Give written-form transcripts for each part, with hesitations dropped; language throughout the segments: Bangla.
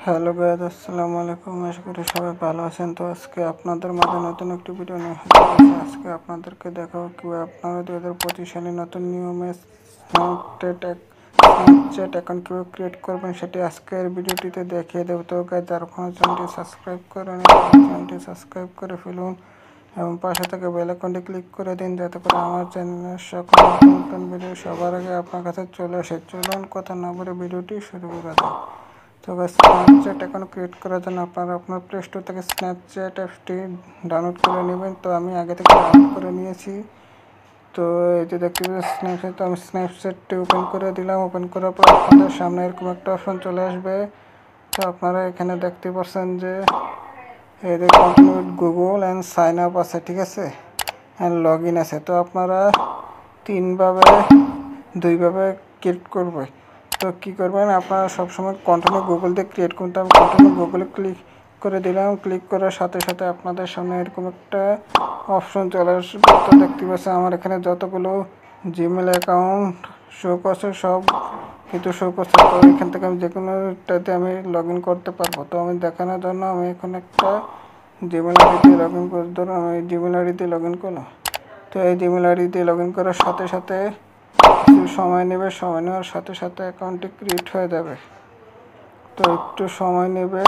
হ্যালো গাইস, আসসালামু আলাইকুম। আশা করি সবাই ভালো আছেন। তো আজকে আপনাদের মাঝে নতুন একটি ভিডিও নিয়ে হাজির হয়েছি। আজকে আপনাদেরকে দেখাবো কীভাবে আপনারা 2025 সালে নতুন নিয়মে স্ন্যাপচ্যাট অ্যাকাউন্ট কীভাবে ক্রিয়েট করবেন সেটি আজকের ভিডিওটিতে দেখিয়ে দেবো। তো গাইস, যারা এখনও চ্যানেলটি সাবস্ক্রাইব করেন চ্যানেলটি সাবস্ক্রাইব করে ফেলুন এবং পাশে থেকে বেল আইকনটি ক্লিক করে দিন, যাতে করে আমার চ্যানেলের সকল নতুন নতুন ভিডিও সবার আগে আপনার কাছে চলে আসে। চলুন কথা না বলে ভিডিওটি শুরু করা যায়। তো স্ন্যাপচ্যাট অ্যাকাউন্ট ক্রিয়েট করার জন্য আপনারা আপনার প্লে স্টোর থেকে স্ন্যাপচ্যাট অ্যাপটি ডাউনলোড করে নেবেন। তো আমি আগে থেকে ডাউনলোড করে নিয়েছি। তো এই যে দেখতে পাচ্ছেন স্ন্যাপচ্যাট, তো আমি স্ন্যাপচ্যাটটি ওপেন করে দিলাম। ওপেন করার পর আপনাদের সামনে এরকম একটা অপশন চলে আসবে। তো আপনারা এখানে দেখতে পাচ্ছেন যে এই যে continue with Google and sign up আছে, ঠিক আছে, অ্যান্ড লগ ইন আছে। তো আপনারা দুইভাবে ক্রিয়েট করবে। তো কী করবেন, আপনারা সবসময় কন্টিনিউ গুগল দিয়ে ক্রিয়েট করতে হবে। কন্টিনিউ গুগলে ক্লিক করে দিলাম। ক্লিক করার সাথে সাথে আপনাদের সামনে এরকম একটা অপশন চলে আসবে। তো দেখতে পাচ্ছেন আমার এখানে যতগুলো জিমেল অ্যাকাউন্ট শো করছে সব কিন্তু শো করছে। তো এখান থেকে আমি যে কোনোটাতে আমি লগ ইন করতে পারবো। তো আমি দেখানোর জন্য আমি এখন একটা জিমেল আইডি দিয়ে লগ ইন করে ধরুন আমি জিমেল আইডি দিয়ে লগ ইন করলাম। তো এই জিমেল আইডি দিয়ে লগ ইন করার সাথে সাথে কিছু সময় নেবে। সময় নেওয়ার সাথে সাথে অ্যাকাউন্টটি ক্রিয়েট হয়ে যাবে। তো একটু সময় নেবে।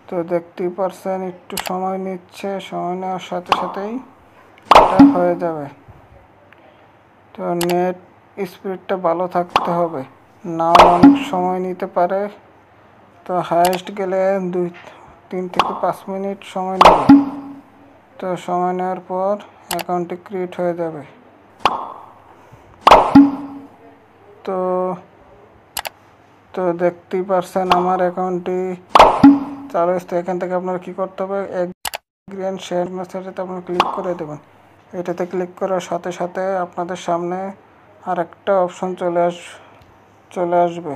তো দেখতেই পারছেন একটু সময় নিচ্ছে। সময় নেওয়ার সাথে সাথেই এটা হয়ে যাবে। তো নেট স্পিডটা ভালো থাকতে হবে, নাও অনেক সময় নিতে পারে। তো হাইয়েস্ট গেলে 3 থেকে 5 মিনিট সময় নেবে। তো সময় নেওয়ার পর অ্যাকাউন্টটি ক্রিয়েট হয়ে যাবে। তো তো দেখতেই পারছেন আমার অ্যাকাউন্টটি চালু হচ্ছে। এখান থেকে আপনার কী করতে হবে, এগ্রি অ্যান্ড শেয়ার মেসেজেতে আপনার ক্লিক করে দেবেন। এটাতে ক্লিক করার সাথে সাথে আপনাদের সামনে আর একটা অপশন চলে আসবে।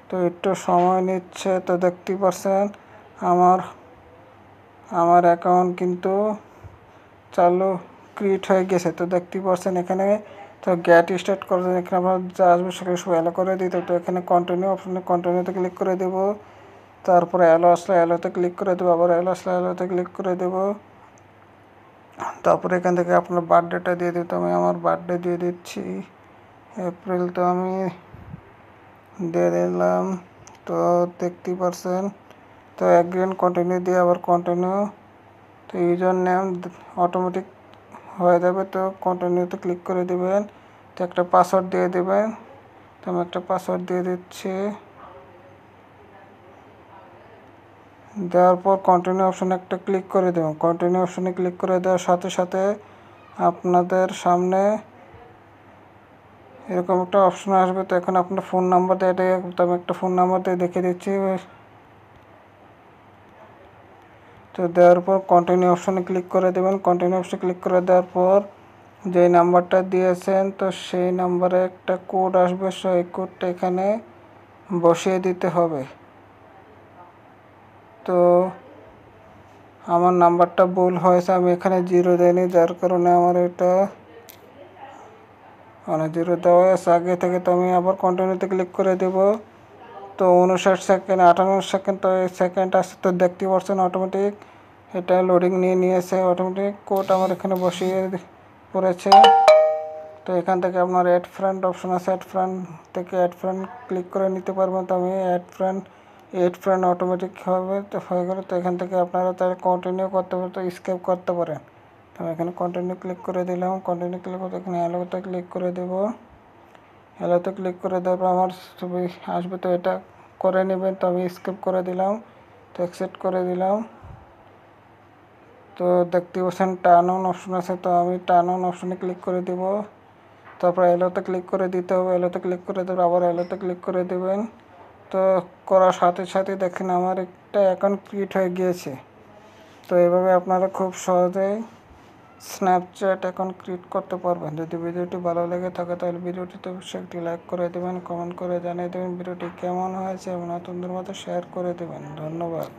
তো একটু সময় নিচ্ছে। তো দেখতেই পারছেন আমার অ্যাকাউন্ট কিন্তু চালু ক্রিয়েট হয়ে গেছে। তো দেখতেই পারছেন এখানে তো গেট স্টার্ট করার এখানে আমরা যা আসবে সেখানে সব অ্যালো করে দিতে। তো এখানে কন্টিনিউ অপশনে কন্টিনিউতে ক্লিক করে দেব। তারপরে অ্যালো আসলে অ্যালোতে ক্লিক করে দেবো। আবার অ্যালো আসলে অ্যালোতে ক্লিক করে দেব। তারপরে এখান থেকে আপনার বার্থডেটা দিয়ে দিতে। আমি আমার বার্থডে দিয়ে দিচ্ছি এপ্রিল। তো আমি দিয়ে দিলাম। তো দেখতেই পারছেন তো অ্যাগ্রি কন্টিনিউ দিয়ে আবার কন্টিনিউ। তো ইউজার নেম অটোমেটিক হয়ে যাবে। তো কন্টিনিউতে ক্লিক করে দেবেন। তো একটা পাসওয়ার্ড দিয়ে দেবেন। তো আমি একটা পাসওয়ার্ড দিয়ে দিচ্ছি। দেওয়ার পর কন্টিনিউ অপশানে একটা ক্লিক করে দেবেন। কন্টিনিউ অপশানে ক্লিক করে দেওয়ার সাথে সাথে আপনাদের সামনে এরকম একটা অপশন আসবে। তো এখন আপনার ফোন নাম্বার দিয়ে এটা আমি একটা ফোন নাম্বার দিয়ে দেখে দিচ্ছি। তো দেওয়ার পর কন্টিনিউ অপশানে ক্লিক করে দেবেন। কন্টিনিউ অপশানে ক্লিক করে দেওয়ার পর যেই নাম্বারটা দিয়েছেন তো সেই নাম্বারে একটা কোড আসবে। সেই কোডটা এখানে বসিয়ে দিতে হবে। তো আমার নাম্বারটা ভুল হয়েছে, আমি এখানে 0 দেইনি, যার কারণে আমার এটা মানে 0 দেওয়া আছে আগে থেকে। তো আমি আবার কন্টিনিউতে ক্লিক করে দেব। তো 59 সেকেন্ড 58 সেকেন্ড তো সেকেন্ড আসছে। তো দেখতে পাচ্ছেন অটোমেটিক এটা লোডিং নিয়েছে। অটোমেটিক কোড আমার এখানে বসিয়ে পড়েছে। তো এখান থেকে আপনার অ্যাড ফ্রেন্ড অপশন আছে, অ্যাড ফ্রেন্ড থেকে অ্যাড ফ্রেন্ড ক্লিক করে নিতে পারবেন। তো আমি অ্যাড ফ্রেন্ড অটোমেটিক হবে তো হয়ে গেলে। তো এখান থেকে আপনারা তাহলে কন্টিনিউ করতে পারেন, তো স্কিপ করতে পারেন। তো আমি এখানে কন্টিনিউ ক্লিক করে দিলাম। কন্টিনিউ ক্লিক করে এখানে অ্যালোতে ক্লিক করে দেবো। অ্যালোতে ক্লিক করে দেওয়ার পর আমার ছবি আসবে। তো এটা করে নেবেন। তো আমি স্কিপ করে দিলাম। তো অ্যাকসেপ্ট করে দিলাম। তো দেখতে পাচ্ছেন টার্ন অন অপশন আছে। তো আমি টার্ন অন অপশনে ক্লিক করে দেব। তারপর এলোতে ক্লিক করে দিতে হবে। এলোতে ক্লিক করে দেবেন, আবার এলোতে ক্লিক করে দেবেন। তো করার সাথে সাথে দেখেন আমার একটা অ্যাকাউন্ট ক্রিয়েট হয়ে গিয়েছে। তো এভাবে আপনারা খুব সহজেই স্ন্যাপচ্যাট অ্যাকাউন্ট ক্রিয়েট করতে পারবেন। যদি ভিডিওটি ভালো লেগে থাকে তাহলে ভিডিওটিতে অবশ্যই একটি লাইক করে দেবেন, কমেন্ট করে জানিয়ে দেবেন ভিডিওটি কেমন হয়েছে এবং নতুনদের মতো শেয়ার করে দেবেন। ধন্যবাদ।